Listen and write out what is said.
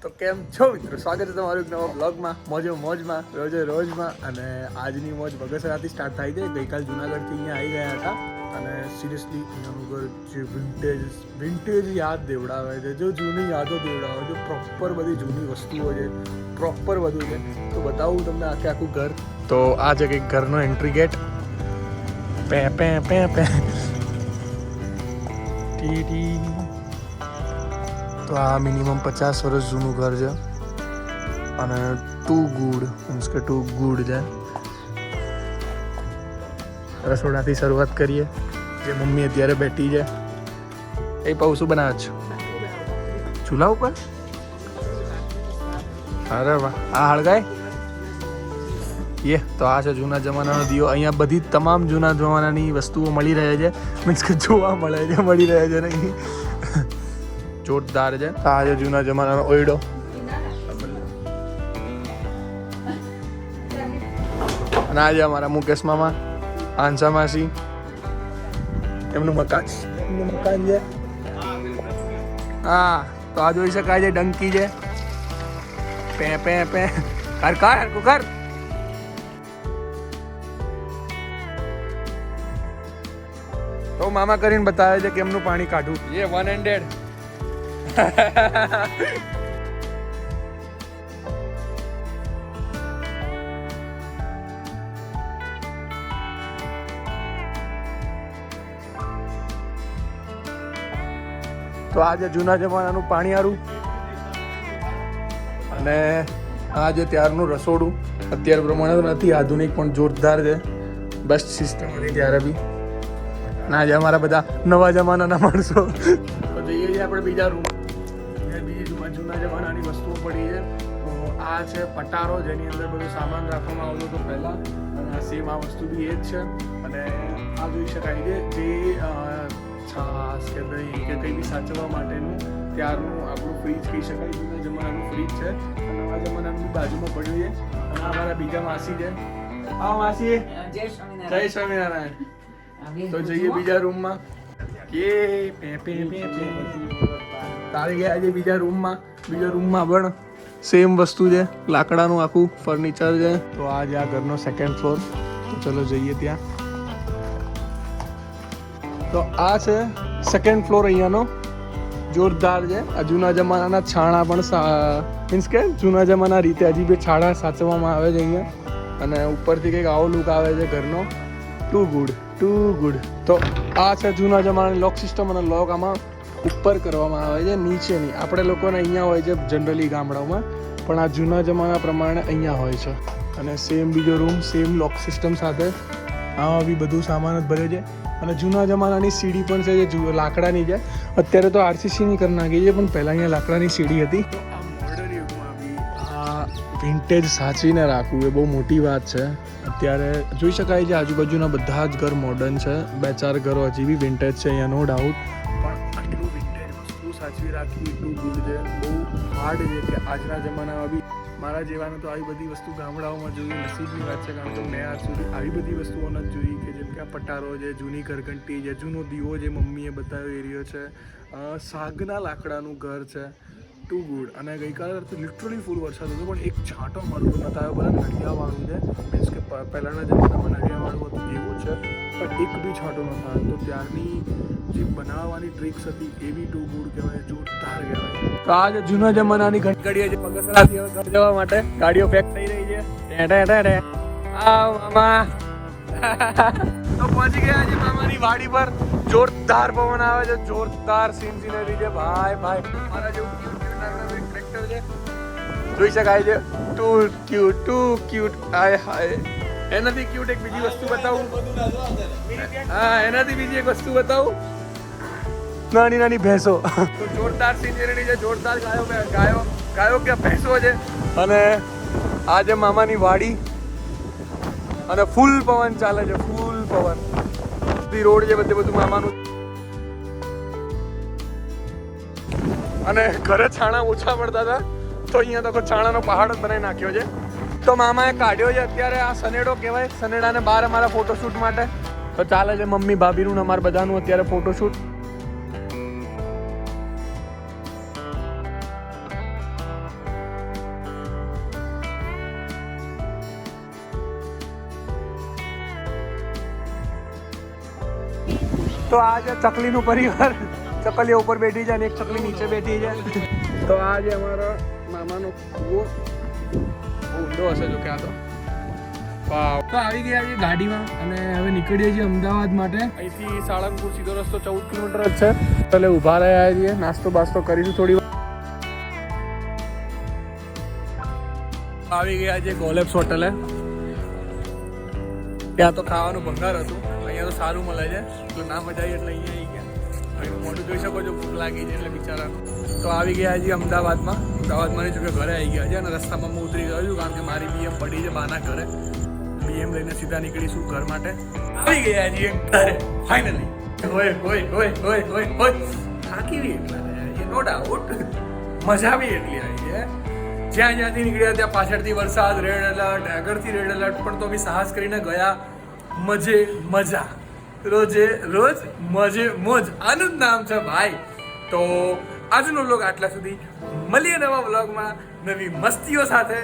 તો કેમ છો મિત્રો, સ્વાગત છે તમારું એક નવા બ્લોગમાં મોજમાં રોજમાં. અને આજની મોજ બગસરાથી સ્ટાર્ટ થાય છે. ગઈકાલ જુનાગઢથી અહીંયા આવી ગયા હતા અને સિરિયસલી અહીંયાનું ઘર જે વિન્ટેજ યાદ દેવડાવે છે, જો જૂની યાદો દેવડાવે છે, પ્રોપર બધી જૂની વસ્તુઓ છે, પ્રોપર બધું છે. તો બતાવું તમને આખું ઘર. તો આ છે કંઈક ઘરનો એન્ટ્રી ગેટ. પે તો આ મિનિમમ 50 વર્ષ જૂનું ઘર છે અને ટુ ગુડ છે. રસોડાથી શરૂઆત કરીએ. જે મમ્મી અત્યારે બેઠી છે એ પાઉં શું બનાવે છે ચૂલા ઉપર? અરે વાહ, આ હળગાય તો આ છે જૂના જમાનાનો દીવો. અહીંયા બધી તમામ જૂના જમાનાની વસ્તુઓ મળી રહે છે, મીન્સ કે જોવા મળે છે, મળી રહે છે નહીં. જોરદાર છે. આ છે જૂના જમાનાનો ઓયડો. અને આ છે અમારા મુકેશ મામા, આંસા માસી, એમનું મકાન છે. હા, તો આ જોઈ શકાય છે ડંકી છે. પે કર તો મામા કરીને બતાવે છે કે એમનું પાણી કાઢું. એ 100. તો આ જે જૂના જમાનાનું પાણીયારું અને આ જે ત્યારનું રસોડું. અત્યાર પ્રમાણે તો નથી આધુનિક, પણ જોરદાર છે. બેસ્ટ સિસ્ટમ હતી ત્યારે બી. અને આજે અમારા બધા નવા જમાનાના માણસો. તો જઈએ છીએ આપણે બીજા રૂમ. બીજી જૂના જમાનાની વસ્તુઓ પડી છે. તો આ છે પટારો, જેની અંદર બધું સામાન રાખવામાં આવતો હતો પહેલાં. અને આ સેમ આ વસ્તુ બી એ જ છે. અને આ જોઈ શકાય છે જે છાશ કે દહીં કે કંઈ બી સાચવવા માટેનું ત્યારનું આપણું ફ્રીજ કહી શકાય. જૂના જમાનાનું ફ્રીજ છે. અને નવા જમાનાનું બાજુમાં પડ્યું છે. અને આ મારા બીજા માસી છે. આ માસી જય સ્વામિનારાયણ. તો જઈએ બીજા રૂમમાં. તારી ગયા છે બીજા રૂમમાં. બીજા રૂમમાં પણ સેમ વસ્તુ છે, લાકડાનું આખું ફર્નિચર છે. તો આ છે આ ઘરનો સેકન્ડ ફ્લોર. તો ચલો જઈએ ત્યાં. તો આ છે સેકન્ડ ફ્લોર. અહીંયાનો જોરદાર છે. આ જૂના જમાનાના છાણા પણ મીન્સ કે જૂના જમાના રીતે હજી બી છાણા સાચવવામાં આવે છે અહીંયા. અને ઉપરથી કંઈક આવો લુક આવે છે ઘરનો. Too good. તો આ છે જૂના જમાનાની લોક સિસ્ટમ. અને લોક આમાં ઉપર કરવામાં આવે છે, નીચે નહીં. આપણે લોકોને અહીંયા હોય છે જનરલી ગામડાઓમાં, પણ આ જૂના જમાના પ્રમાણે અહીંયા હોય છે. અને સેમ બીજો રૂમ, સેમ લોક સિસ્ટમ સાથે. આમાં બી બધું સામાન જ ભર્યો છે. અને જૂના જમાનાની સીડી પણ છે જે લાકડાની છે. અત્યારે તો આરસીસીની કરી નાખી છે, પણ પહેલાં અહીંયા લાકડાની સીડી હતી. તો આ મોડર્ન યુગમાં બી આ વિન્ટેજ સાચવીને રાખવું એ બહુ મોટી વાત છે. અત્યારે જોઈ શકાય છે આજુબાજુના બધા જ ઘર મોડર્ન છે. 2-4 ઘરો હજી બી વિન્ટેજ છે અહીંયા, નો ડાઉટ. પણ આટલું વિન્ટેજ વસ્તુ સાચવી રાખવી એટલું ગુડ છે, બહુ હાર્ડ છે કે આજના જમાનામાં બી મારા જેવાને તો આવી બધી વસ્તુ ગામડાઓમાં જોઈ નસીબની વાત છે. કારણ કે મેં આજ સુધી આવી બધી વસ્તુઓ નથી જોઈ. કે જેમ કે આ પટારો છે, જૂની ઘરઘંટી છે, જૂનો દીવો જે મમ્મીએ બતાવ્યો એરિયો છે, સાગના લાકડાનું ઘર છે. Too good. અને ગઈકાલે તો લિટરલી ફૂલ વરસાદ હતો, પણ એક છાંટો મારતો નતા આવ્યો. બધા નળિયાવાળું છે, મીન્સ કે પહેલાંના જમાનામાં નળિયાવાળું હતું એવું છે, પણ એક બી છાંટો નતો આવ્યો. તો ત્યારની જે બનાવવાની ટ્રિક્સ હતી એ બી ટુ ગુડ કહેવાય, જોરદાર કહેવાય. તો આ જે જૂના જમાનાની ઘંટડીઓ છે બગસરાથી હવે ઘર જવા માટે ગાડીઓ પેક થઈ રહી છે. મામા તો પહોંચી ગયા છે મામાની વાડી પર. જોરદાર પવન આવે છે, જોરદાર સીનરી છે ભાઈ. મારા જેવું ટ્રેક્ટર છે, જોઈ શકાય છે. Two cute. હાય એનાથી ક્યુટ એક બીજી વસ્તુ બતાવું. હા, એનાથી બીજી એક વસ્તુ બતાવું. નાની ભેંસો. તો જોરદાર સીનરી છે, જોરદાર ગાયો કે ભેંસો છે. અને આ છે મામાની વાડી. અને ફૂલ પવન ચાલે છે, ફૂલ પવન. રોડ છે બધું મામાનું. અને ઘરે છાણા ઓછા પડતા હતા, તો અહીંયા તો છાણાનો પહાડ જ બનાવી નાખ્યો છે. તો મામાએ કાઢ્યો છે અત્યારે આ સનેડો કહેવાય. સનેડાને બહાર અમારા ફોટોશૂટ માટે. તો ચાલે છે મમ્મી ભાભીનું ને અમારા બધાનું અત્યારે ફોટોશૂટ. તો આ જે ચકલીનું પરિવાર, ચકલીઓ ઉપર બેઠી છે અને એક ચકલી નીચે બેઠી છે. તો આ જે અમારા મામાનો કૂવો ઊંડો હશે જો ક્યાં તો. વાવ. તો આવી ગયા છે ગાડીમાં અને હવે નીકળીએ છીએ અમદાવાદ માટે. અહીંથી સાળંગપુર સીધો રસ્તો 14 કિલોમીટર જ છે. એટલે ઊભા રહ્યા છીએ, નાસ્તો બાસ્તો કરીશું થોડી વાર. આવી ગયા છે ગોલેપ્સ હોટલે. ત્યાં તો ખાવાનું ભંગાર હતું, અહીંયા તો સારું મળે છે એટલે ના મજા આવી એટલે અહીંયા આવી ગયા. હવે મોઢું જોઈ શકો છો, ભૂખ લાગી છે એટલે બિચારાનું. તો આવી ગયા છીએ અમદાવાદમાં. અમદાવાદમાં જો કે ઘરે આવી ગયા છે અને રસ્તામાં હું ઉતરી ગયો છું કારણ કે મારી BM પડી છે બાના ઘરે. BM લઈને સીધા નીકળીશું ઘર માટે. આવી ગયા છીએ ઘરે ફાઇનલી. હોય હોય હોય હોય હોય હોય થાકી બી એટલા નો ડાઉટ, મજા બી એટલી આવી છે. જ્યાં જ્યાંથી નીકળ્યા ત્યાં પાછળથી વરસાદ, રેડ એલર્ટ, આગળથી રેડ એલર્ટ, પણ તો બી સાહસ કરીને ગયા. મજે મજા, રોજે રોજ મજે મોજ, આનું જ નામ છે ભાઈ. તો આજનો વ્લોગ આટલા સુધી. મળીએ નવા વ્લોગમાં નવી મસ્તીઓ સાથે.